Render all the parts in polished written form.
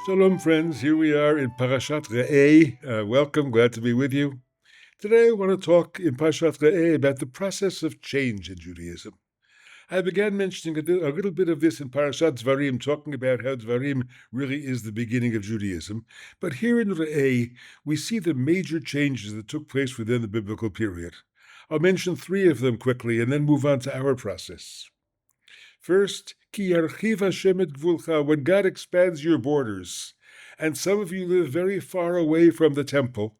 Shalom, friends. Here we are in Parashat Re'eh. Welcome. Glad to be with you. Today, I want to talk in Parashat Re'eh about the process of change in Judaism. I began mentioning a little bit of this in Parashat Dvarim, talking about how Dvarim really is the beginning of Judaism. But here in Re'eh, we see the major changes that took place within the biblical period. I'll mention three of them quickly and then move on to our process. First, Ki yarchiv Hashem et gvulcha, when God expands your borders, and some of you live very far away from the temple,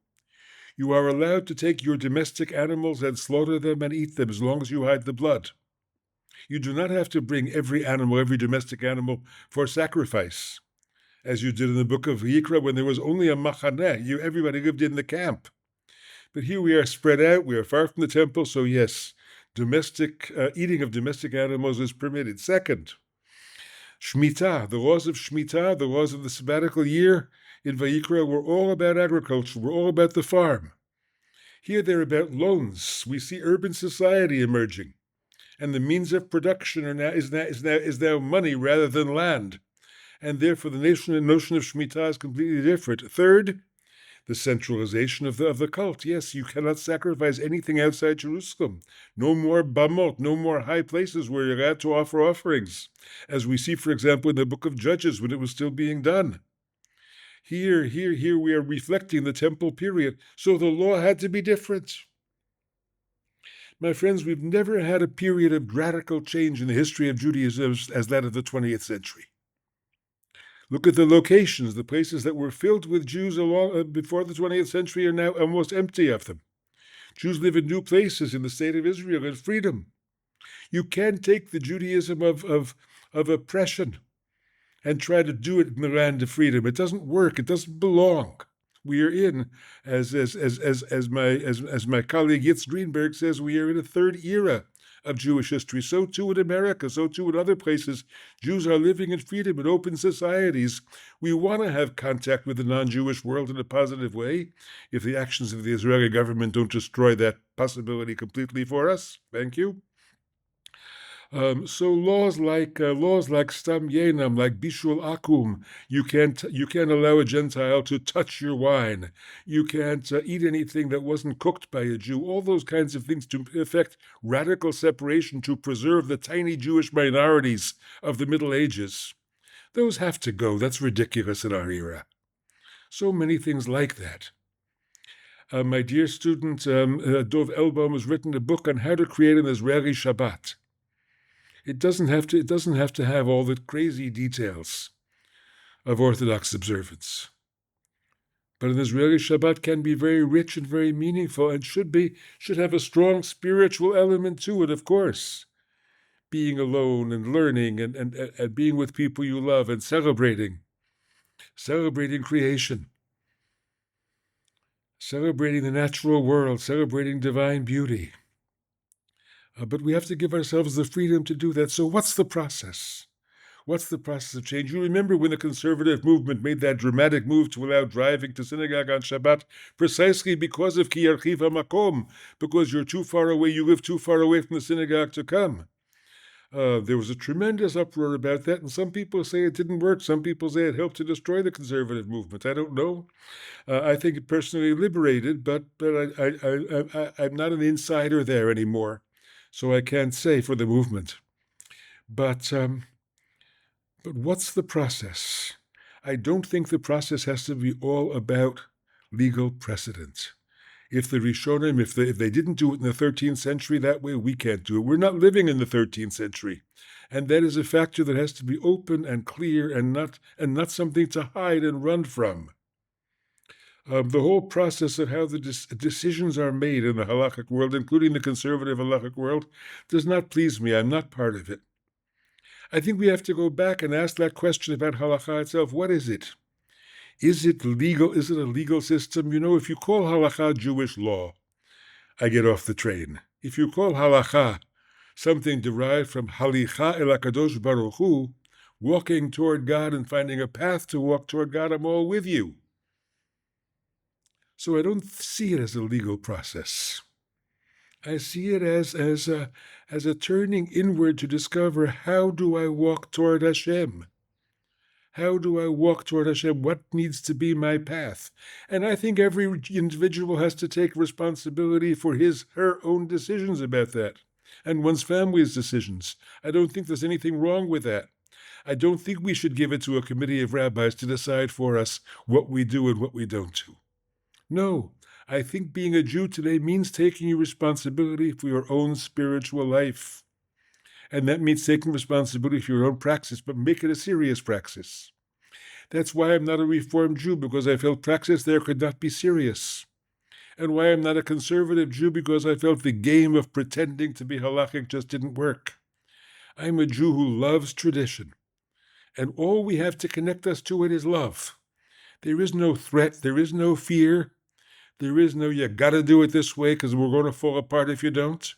you are allowed to take your domestic animals and slaughter them and eat them as long as you hide the blood. You do not have to bring every animal, every domestic animal, for sacrifice, as you did in the book of Yikra when there was only a machaneh. Everybody lived in the camp. But here we are spread out, we are far from the temple, so yes, eating of domestic animals is permitted. Second, Shemitah, the laws of Shemitah, the laws of the sabbatical year in Vayikra were all about agriculture, were all about the farm. Here they're about loans. We see urban society emerging, and the means of production is now money rather than land, and therefore the notion of Shemitah is completely different. Third, the centralization of the cult. Yes, you cannot sacrifice anything outside Jerusalem. No more bamot, no more high places where you're allowed to offer offerings, as we see, for example, in the book of Judges when it was still being done. Here we are reflecting the temple period, so the law had to be different. My friends, we've never had a period of radical change in the history of Judaism as that of the 20th century. Look at the locations. The places that were filled with Jews before the 20th century are now almost empty of them. Jews live in new places in the state of Israel in freedom. You can't take the Judaism of oppression and try to do it in the land of freedom. It doesn't work. It doesn't belong. We are in, as my colleague Yitz Greenberg says, we are in a third era of Jewish history. So too in America, so too in other places. Jews are living in freedom in open societies. We want to have contact with the non-Jewish world in a positive way. If the actions of the Israeli government don't destroy that possibility completely for us, thank you. So laws like stam yenam, like bishul akum, you can't allow a Gentile to touch your wine. You can't eat anything that wasn't cooked by a Jew. All those kinds of things to effect radical separation to preserve the tiny Jewish minorities of the Middle Ages. Those have to go. That's ridiculous in our era. So many things like that. My dear student Dov Elbaum has written a book on how to create an Israeli Shabbat. It doesn't have to have all the crazy details of Orthodox observance. But an Israeli Shabbat can be very rich and very meaningful and should have a strong spiritual element to it, of course. Being alone and learning and being with people you love and celebrating creation, celebrating the natural world, celebrating divine beauty. But we have to give ourselves the freedom to do that. So what's the process? What's the process of change? You remember when the conservative movement made that dramatic move to allow driving to synagogue on Shabbat precisely because of ki yarchiv hamakom, because you're too far away, you live too far away from the synagogue to come. There was a tremendous uproar about that, and some people say it didn't work. Some people say it helped to destroy the conservative movement. I don't know. I think it personally liberated, but I'm not an insider there anymore. So I can't say for the movement. But what's the process? I don't think the process has to be all about legal precedent. If the Rishonim, if they didn't do it in the 13th century that way, we can't do it. We're not living in the 13th century. And that is a factor that has to be open and clear and not something to hide and run from. The whole process of how the decisions are made in the halakhic world, including the conservative halakhic world, does not please me. I'm not part of it. I think we have to go back and ask that question about halakha itself. What is it? Is it legal? Is it a legal system? You know, if you call halakha Jewish law, I get off the train. If you call halakha something derived from halicha el HaKadosh Baruch Hu, walking toward God and finding a path to walk toward God, I'm all with you. So I don't see it as a legal process. I see it as a turning inward to discover, how do I walk toward Hashem? How do I walk toward Hashem? What needs to be my path? And I think every individual has to take responsibility for her own decisions about that, and one's family's decisions. I don't think there's anything wrong with that. I don't think we should give it to a committee of rabbis to decide for us what we do and what we don't do. No, I think being a Jew today means taking responsibility for your own spiritual life. And that means taking responsibility for your own praxis, but make it a serious praxis. That's why I'm not a Reformed Jew, because I felt praxis there could not be serious. And why I'm not a conservative Jew, because I felt the game of pretending to be halachic just didn't work. I'm a Jew who loves tradition. And all we have to connect us to it is love. There is no threat, there is no fear, there is no, you gotta do it this way because we're going to fall apart if you don't.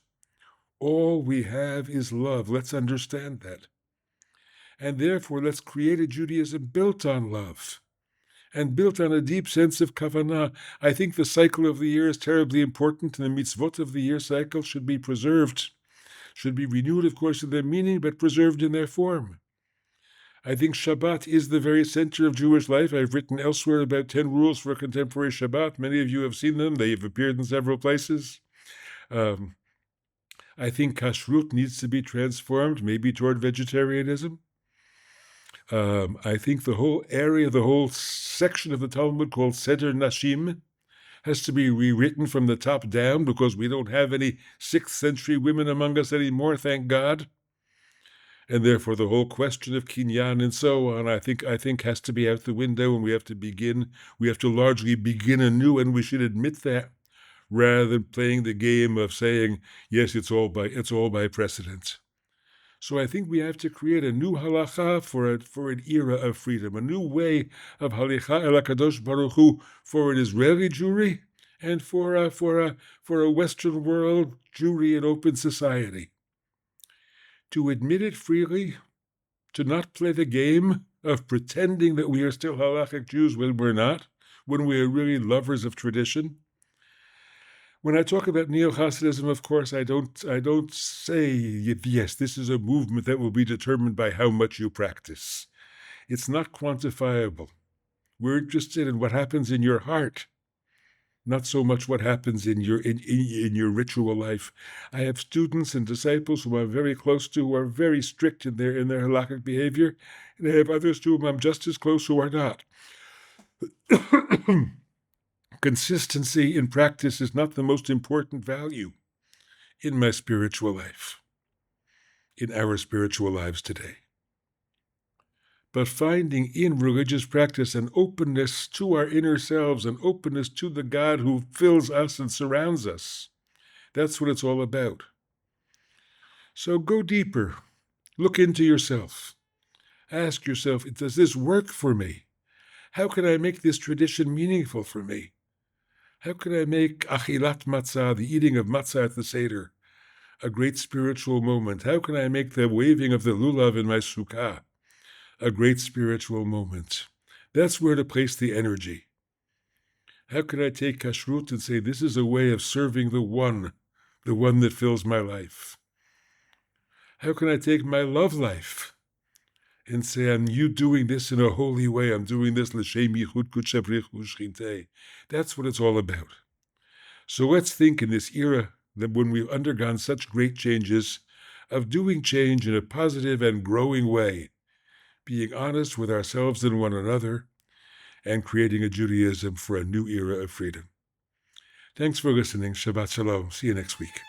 All we have is love. Let's understand that. And therefore, let's create a Judaism built on love and built on a deep sense of kavanah. I think the cycle of the year is terribly important, and the mitzvot of the year cycle should be preserved, should be renewed, of course, in their meaning, but preserved in their form. I think Shabbat is the very center of Jewish life. I've written elsewhere about 10 rules for a contemporary Shabbat. Many of you have seen them. They've appeared in several places. I think kashrut needs to be transformed, maybe toward vegetarianism. I think the whole area, the whole section of the Talmud called Seder Nashim has to be rewritten from the top down, because we don't have any 6th century women among us anymore, thank God. And therefore the whole question of kinyan and so on, I think has to be out the window, and we have to largely begin anew, and we should admit that, rather than playing the game of saying, yes, it's all by precedent. So I think we have to create a new halacha for an era of freedom, a new way of halicha el HaKadosh Baruch Hu for an Israeli Jewry and for a Western world Jewry and open society. To admit it freely, to not play the game of pretending that we are still halachic Jews when we're not, when we are really lovers of tradition. When I talk about neo-Hasidism, of course, I don't say, yes, this is a movement that will be determined by how much you practice. It's not quantifiable. We're interested in what happens in your heart, not so much what happens in your ritual life. I have students and disciples who I'm very close to, who are very strict in their halakhic behavior, and I have others to whom I'm just as close who are not. Consistency in practice is not the most important value in my spiritual life, in our spiritual lives today. But finding in religious practice an openness to our inner selves, an openness to the God who fills us and surrounds us, that's what it's all about. So go deeper. Look into yourself. Ask yourself, does this work for me? How can I make this tradition meaningful for me? How can I make achilat matzah, the eating of matzah at the Seder, a great spiritual moment? How can I make the waving of the lulav in my sukkah a great spiritual moment? That's where to place the energy. How can I take kashrut and say, this is a way of serving the one that fills my life? How can I take my love life and say, I'm doing this in a holy way. I'm doing this l'shem yichud kudsha b'richu shchintei. That's what it's all about. So let's think in this era, that when we've undergone such great changes, of doing change in a positive and growing way, being honest with ourselves and one another, and creating a Judaism for a new era of freedom. Thanks for listening. Shabbat Shalom. See you next week.